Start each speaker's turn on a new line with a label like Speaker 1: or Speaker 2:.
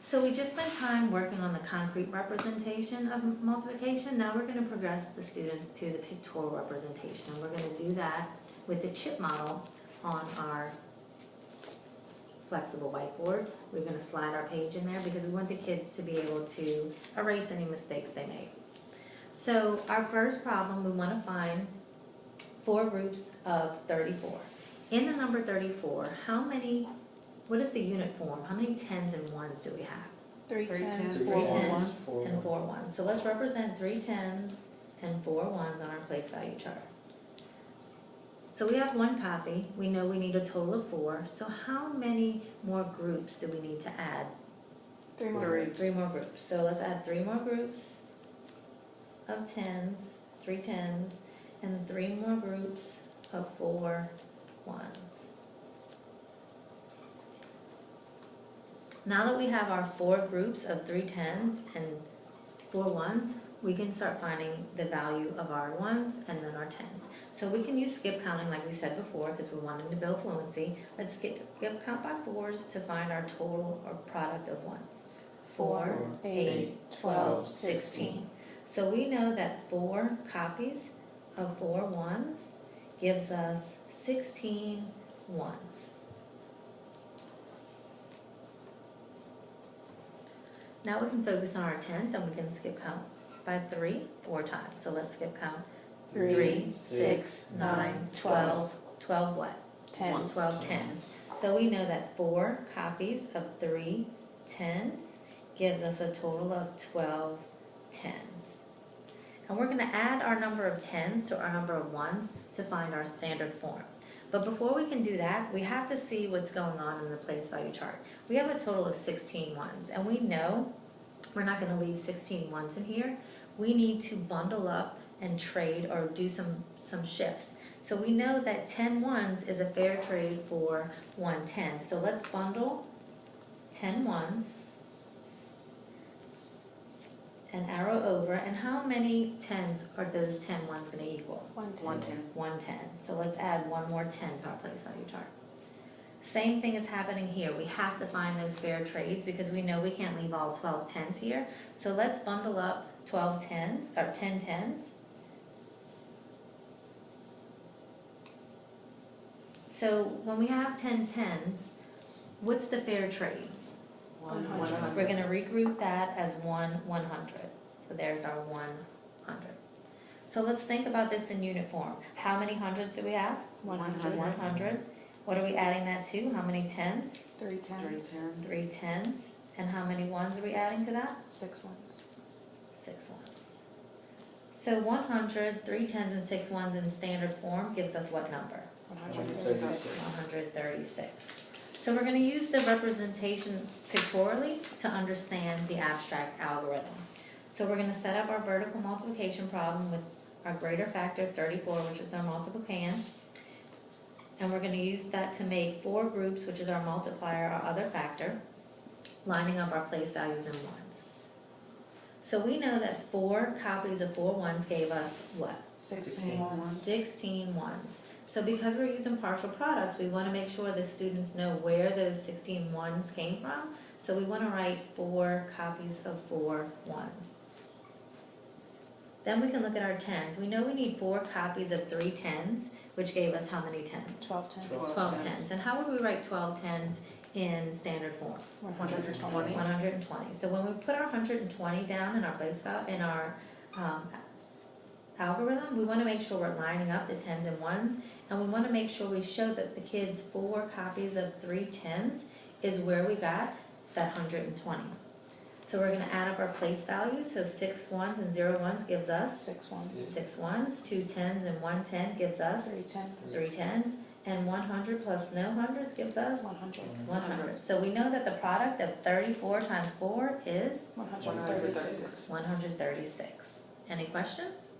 Speaker 1: So we just spent time working on the concrete representation of multiplication. Now we're going to progress the students to the pictorial representation. And we're going to do that with the chip model on our flexible whiteboard. We're going to slide our page in there because we want the kids to be able to erase any mistakes they make. So our first problem, we want to find 4 groups of 34. In the number 34, what is the unit form? How many 10s and 1s do we have?
Speaker 2: 3 10s,
Speaker 1: 3
Speaker 2: 4
Speaker 1: 10s
Speaker 2: 1s.
Speaker 1: and 4 1s. So let's represent 3 10s and 4 1s on our place value chart. So we have 1 copy. We know we need a total of 4. So how many more groups do we need to add?
Speaker 2: 3 more groups.
Speaker 1: 3 more groups. So let's add 3 more groups of 10s, 3 10s, and 3 more groups of 4 1s. Now that we have our 4 groups of 3 10s and 4 1s, we can start finding the value of our 1s and then our 10s. So we can use skip counting like we said before because we're wanting to build fluency. Let's skip count by 4s to find our total or product of 1s. 4, 8, 12, 16. So we know that 4 copies of 4 1s gives us 16 1s. Now we can focus on our 10s and we can skip count by 3 4 times. So let's skip count 3, 6, 9, 12, 12 what?
Speaker 2: 10s.
Speaker 1: 12 10s. So we know that 4 copies of 3 10s gives us a total of 12 10s. And we're going to add our number of 10s to our number of 1s to find our standard form. But before we can do that, we have to see what's going on in the place value chart. We have a total of 16 1s, and we know we're not going to leave 16 1s in here. We need to bundle up and trade or do some shifts. So we know that 10 1s is a fair trade for 1 10. So let's bundle 10 1s and arrow over. And how many 10s are those 10 1s going to equal?
Speaker 2: 1 10.
Speaker 3: 1 10.
Speaker 1: 1 10. So let's add 1 more 10 to our place value chart. Same thing is happening here. We have to find those fair trades because we know we can't leave all 12 10s here. So let's bundle up 12 10s, or 10 10s. So when we have 10 10s, what's the fair trade?
Speaker 2: 100.
Speaker 1: We're going to regroup that as 1 100. So there's our 100. So let's think about this in unit form. How many hundreds do we have?
Speaker 2: 100.
Speaker 1: 100. What are we adding that to? How many 10s?
Speaker 2: 3 10s.
Speaker 1: 3 10s. And how many 1s are we adding to that?
Speaker 2: 6 1s.
Speaker 1: 6 1s. So 100, 3 10s, and 6 1s in standard form gives us what number?
Speaker 2: 136.
Speaker 1: 136. So we're going to use the representation pictorially to understand the abstract algorithm. So we're going to set up our vertical multiplication problem with our greater factor 34, which is our multiplicand. And we're going to use that to make 4 groups, which is our multiplier, our other factor, lining up our place values in 1s. So we know that 4 copies of 4 1s gave us what?
Speaker 2: 16 1s.
Speaker 1: 16 1s. So because we're using partial products, we want to make sure the students know where those 16 1s came from. So we want to write 4 copies of 4 1s. Then we can look at our 10s. We know we need 4 copies of 3 10s, which gave us how many 10s?
Speaker 2: 12 10s.
Speaker 1: 12 10s. And how would we write 12 10s in standard form?
Speaker 2: 120.
Speaker 1: 120. So when we put our 120 down in our place value, in our algorithm, we want to make sure we're lining up the 10s and 1s, and we want to make sure we show that the kids' 4 copies of 3 10s is where we got that 120. So we're going to add up our place values. So 6 1s and 0 1s gives us
Speaker 2: 6 1s.
Speaker 1: 6 1s, 2 10s and 1 10 gives us
Speaker 2: 3 10s.
Speaker 1: 3 10s, and 100 plus no hundreds gives us
Speaker 2: 100.
Speaker 1: 100. So we know that the product of 34 times 4 is
Speaker 2: 136.
Speaker 1: 136. Any questions?